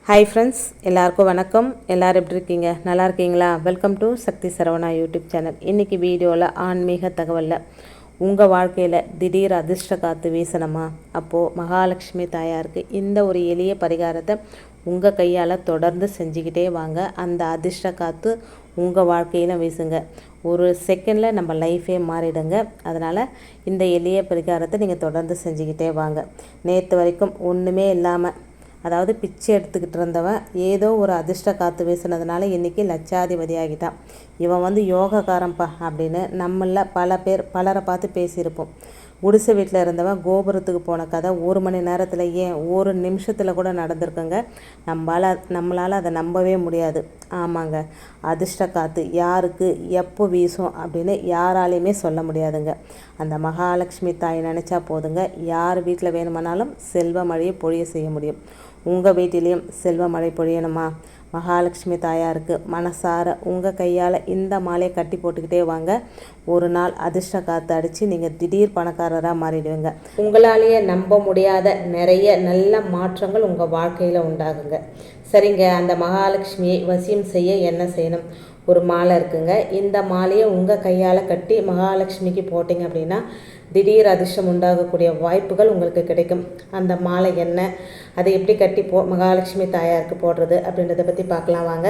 Hi friends, எல்லாருக்கும் வணக்கம். எல்லோரும் எப்படி இருக்கீங்க? நல்லா இருக்கீங்களா? Welcome to Sakthi Saravana YouTube channel. இன்றைக்கி வீடியோவில் ஆன்மீக தகவலில் உங்கள் வாழ்க்கையில் திடீர் அதிர்ஷ்ட காற்று வீசணுமா? அப்போது மகாலட்சுமி தாயாருக்கு இந்த ஒரு எளிய பரிகாரத்தை உங்கள் கையால் தொடர்ந்து செஞ்சுக்கிட்டே வாங்க. அந்த அதிர்ஷ்ட காற்று உங்கள் வாழ்க்கையில் வீசுங்க. ஒரு செகண்டில் நம்ம லைஃபே மாறிடுங்க. அதனால் இந்த எளிய பரிகாரத்தை நீங்கள் தொடர்ந்து செஞ்சுக்கிட்டே வாங்க. நேற்று வரைக்கும் ஒன்றுமே இல்லாமல், அதாவது பிச்சை எடுத்துக்கிட்டு இருந்தவன் ஏதோ ஒரு அதிர்ஷ்ட காற்று வீசினதுனால இன்றைக்கி லட்சாதிபதி ஆகிட்டான். இவன் யோகக்காரன்ப்பா அப்படின்னு பலரை பார்த்து பேசியிருப்போம். குடிசை வீட்டில் இருந்தவன் கோபுரத்துக்கு போன கதை 1 மணி நேரத்தில், ஏன் 1 நிமிஷத்தில் கூட நடந்திருக்குங்க. நம்மளால் அதை நம்பவே முடியாது. ஆமாங்க, அதிர்ஷ்ட காற்று யாருக்கு எப்போ வீசும் அப்படின்னு யாராலையுமே சொல்ல முடியாதுங்க. அந்த மகாலட்சுமி தாய் நினச்சா போதுங்க, யார் வீட்டில் வேணுமானாலும் செல்வ மழையை பொழிய செய்ய முடியும். உங்கள் வீட்டிலையும் செல்வ மழை பொழியணுமா? மகாலட்சுமி தாயாருக்கு மனசார உங்கள் கையால் இந்த மாலையை கட்டி போட்டுக்கிட்டே வாங்க. ஒரு நாள் அதிர்ஷ்ட காற்று அடித்து நீங்கள் திடீர் பணக்காரராக மாறிடுவீங்க. உங்களாலேயே நம்ப முடியாத நிறைய நல்ல மாற்றங்கள் உங்கள் வாழ்க்கையில் உண்டாகுங்க. சரிங்க, அந்த மகாலட்சுமியை வசியம் செய்ய என்ன செய்யணும்? ஒரு மாலை இருக்குங்க. இந்த மாலையை உங்கள் கையால் கட்டி மகாலட்சுமிக்கு போட்டிங்க அப்படின்னா திடீர் அதிர்ஷ்டம் உண்டாகக்கூடிய வாய்ப்புகள் உங்களுக்கு கிடைக்கும். அந்த மாலை என்ன, அதை எப்படி கட்டி மகாலட்சுமி தாயாருக்கு போடுறது அப்படின்றத பற்றி பார்க்கலாம் வாங்க.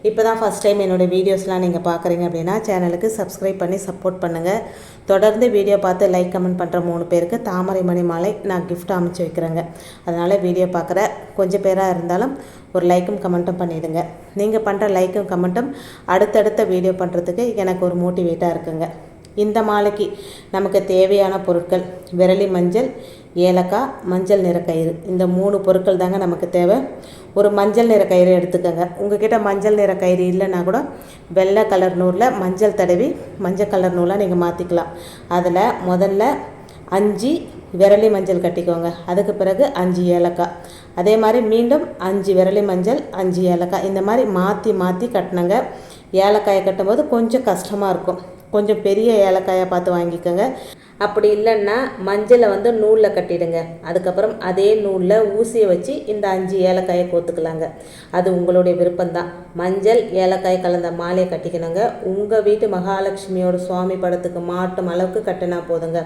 இப்போ தான் ஃபஸ்ட் டைம் என்னோடய வீடியோஸ்லாம் நீங்கள் பார்க்குறீங்க அப்படின்னா சேனலுக்கு சப்ஸ்கிரைப் பண்ணி சப்போர்ட் பண்ணுங்கள். தொடர்ந்து வீடியோ பார்த்து லைக் கமெண்ட் பண்ணுற 3 பேருக்கு தாமரை மணி மாலை நான் கிஃப்ட் அமைச்சு வைக்கிறேங்க. அதனால் வீடியோ பார்க்குற கொஞ்சம் பேராக இருந்தாலும் ஒரு லைக்கும் கமெண்ட்டும் பண்ணிவிடுங்க. நீங்கள் பண்ணுற லைக்கும் கமெண்ட்டும் அடுத்தடுத்த வீடியோ பண்ணுறதுக்கு எனக்கு ஒரு மோட்டிவேட்டாக இருக்குங்க. இந்த மாலைக்கு நமக்கு தேவையான பொருட்கள் விரலி மஞ்சள், ஏலக்காய், மஞ்சள் நிற கயிறு. இந்த 3 பொருட்கள் தாங்க நமக்கு தேவை. ஒரு மஞ்சள் நிற கயிறு எடுத்துக்கோங்க. உங்ககிட்ட மஞ்சள் நிற கயிறு இல்லைன்னா கூட வெள்ளை கலர் நூலில் மஞ்சள் தடவி மஞ்சள் கலர் நூலாக நீங்கள் மாற்றிக்கலாம். அதில் முதல்ல 5 விரலி மஞ்சள் கட்டிக்கோங்க. அதுக்கு பிறகு 5 ஏலக்காய். அதே மாதிரி மீண்டும் 5 விரலி மஞ்சள், 5 ஏலக்காய். இந்த மாதிரி மாற்றி மாற்றி கட்டினங்க. ஏலக்காயை கட்டும்போது கொஞ்சம் கஷ்டமாக இருக்கும். கொஞ்சம் பெரிய ஏலக்காயை பார்த்து வாங்கிக்கோங்க. அப்படி இல்லைன்னா மஞ்சளை நூலில் கட்டிடுங்க. அதுக்கப்புறம் அதே நூலில் ஊசியை வச்சு இந்த 5 ஏலக்காயை கோத்துக்கலாங்க. அது உங்களுடைய விருப்பம்தான். மஞ்சள் ஏலக்காய் கலந்த மாலையை கட்டிக்கணுங்க. உங்கள் வீட்டு மகாலட்சுமியோட சுவாமி படத்துக்கு மாட்டும் அளவுக்கு கட்டினா போதுங்க.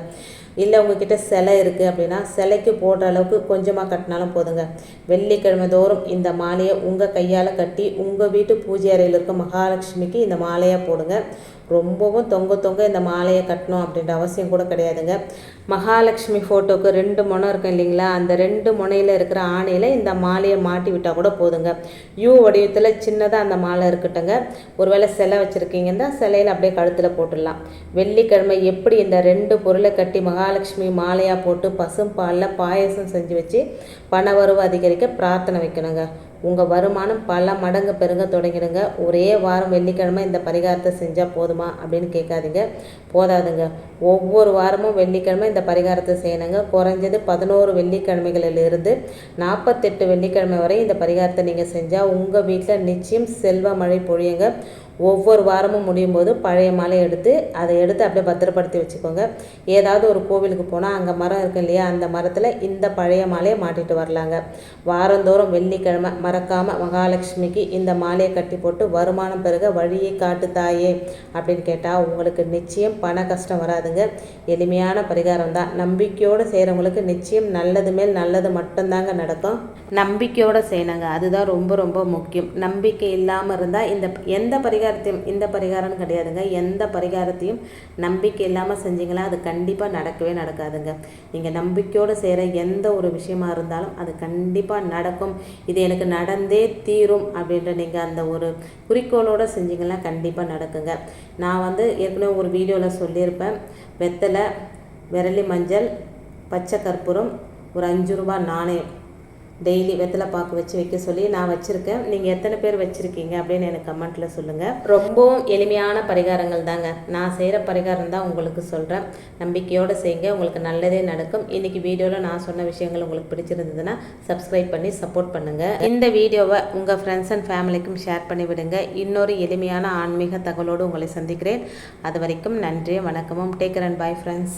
இல்லை உங்ககிட்ட சிலை இருக்குது அப்படின்னா சிலைக்கு போடுற அளவுக்கு கொஞ்சமாக கட்டினாலும் போதுங்க. வெள்ளிக்கிழமை தோறும் இந்த மாலையை உங்கள் கையால் கட்டி உங்கள் வீட்டு பூஜை அறையில் இருக்க மகாலட்சுமிக்கு இந்த மாலையாக போடுங்க. ரொம்பவும் தொங்க இந்த மாலையை கட்டணும் அப்படின்ற அவசியம் கூட கிடையாதுங்க. மகாலட்சுமி ஃபோட்டோவுக்கு 2 முனை இருக்கும் இல்லைங்களா? அந்த 2 முனையில் இருக்கிற ஆணையில் இந்த மாலையை மாட்டி விட்டால் கூட போதுங்க. யூ வடிவத்தில் சின்னதாக அந்த மாலை இருக்கட்டுங்க. ஒருவேளை சிலை வச்சுருக்கீங்கன்னா சிலையில் அப்படியே கழுத்தில் போட்டுடலாம். வெள்ளிக்கிழமை எப்படி இந்த 2 பொருளை கட்டி மகாலட்சுமி மாலையாக போட்டு பசும் பாலில் பாயசம் செஞ்சு வச்சு பண வரவு அதிகரிக்க பிரார்த்தனை வைக்கணுங்க. உங்கள் வருமானம் பல மடங்கு பெருங்க தொடங்கிடுங்க. ஒரே வாரம் வெள்ளிக்கிழமை இந்த பரிகாரத்தை செஞ்சால் போதுமா அப்படின்னு கேட்காதீங்க. போதாதுங்க. ஒவ்வொரு வாரமும் வெள்ளிக்கிழமை இந்த பரிகாரத்தை செய்யணுங்க. குறைஞ்சது 11 வெள்ளிக்கிழமைகளிலிருந்து 48 வெள்ளிக்கிழமை வரை இந்த பரிகாரத்தை நீங்கள் செஞ்சால் உங்கள் வீட்டில் நிச்சயம் செல்வ மழை பொழியுங்க. ஒவ்வொரு வாரமும் முடியும் போது பழைய மாலை எடுத்து அப்படியே பத்திரப்படுத்தி வச்சுக்கோங்க. ஏதாவது ஒரு கோவிலுக்கு போனால் அங்கே மரம் இருக்கு இல்லையா? அந்த மரத்தில் இந்த பழைய மாலையை மாட்டிட்டு வரலாங்க. வாரந்தோறும் வெள்ளிக்கிழமை மறக்காமல் மகாலட்சுமிக்கு இந்த மாலையை கட்டி போட்டு வருமானம் பெருக வழியை காட்டு தாயே அப்படின்னு கேட்டால் உங்களுக்கு நிச்சயம் பண கஷ்டம் வராதுங்க. எளிமையான பரிகாரம் தான். நம்பிக்கையோடு செய்கிறவங்களுக்கு நிச்சயம் நல்லது மேல் நல்லது மட்டும்தாங்க நடக்கும். நம்பிக்கையோடு செய்யணுங்க. அதுதான் ரொம்ப ரொம்ப முக்கியம். நம்பிக்கை இல்லாமல் இருந்தால் எந்த இந்த பரிகாரம்னு கிடையாதுங்க. எந்த பரிகாரத்தையும் நம்பிக்கை இல்லாமல் செஞ்சீங்களா அது கண்டிப்பாக நடக்கவே நடக்காதுங்க. நீங்கள் நம்பிக்கையோடு செய்கிற எந்த ஒரு விஷயமா இருந்தாலும் அது கண்டிப்பாக நடக்கும். இது எனக்கு நடந்தே தீரும் அப்படின்ற நீங்கள் அந்த ஒரு குறிக்கோளோடு செஞ்சீங்கன்னா கண்டிப்பாக நடக்குங்க. நான் ஏற்கனவே ஒரு வீடியோவில் சொல்லியிருப்பேன். வெத்தலை, விரலி மஞ்சள், பச்சை கற்பூரம், ஒரு 5 ரூபாய் நாணயம் டெய்லி வெத்தலை பாக்கு வச்சு வைக்க சொல்லி நான் வச்சுருக்கேன். நீங்கள் எத்தனை பேர் வச்சுருக்கீங்க அப்படின்னு எனக்கு கமெண்ட்டில் சொல்லுங்கள். ரொம்பவும் எளிமையான பரிகாரங்கள் தாங்க. நான் செய்கிற பரிகாரம் தான் உங்களுக்கு சொல்கிறேன். நம்பிக்கையோடு செய்யுங்க, உங்களுக்கு நல்லதே நடக்கும். இன்றைக்கி வீடியோவில் நான் சொன்ன விஷயங்கள் உங்களுக்கு பிடிச்சிருந்ததுன்னா சப்ஸ்கிரைப் பண்ணி சப்போர்ட் பண்ணுங்கள். இந்த வீடியோவை உங்கள் ஃப்ரெண்ட்ஸ் அண்ட் ஃபேமிலிக்கும் ஷேர் பண்ணி விடுங்க. இன்னொரு எளிமையான ஆன்மீக தகவலோடு உங்களை சந்திக்கிறேன். அது வரைக்கும் நன்றி, வணக்கமும். Take care and bye friends.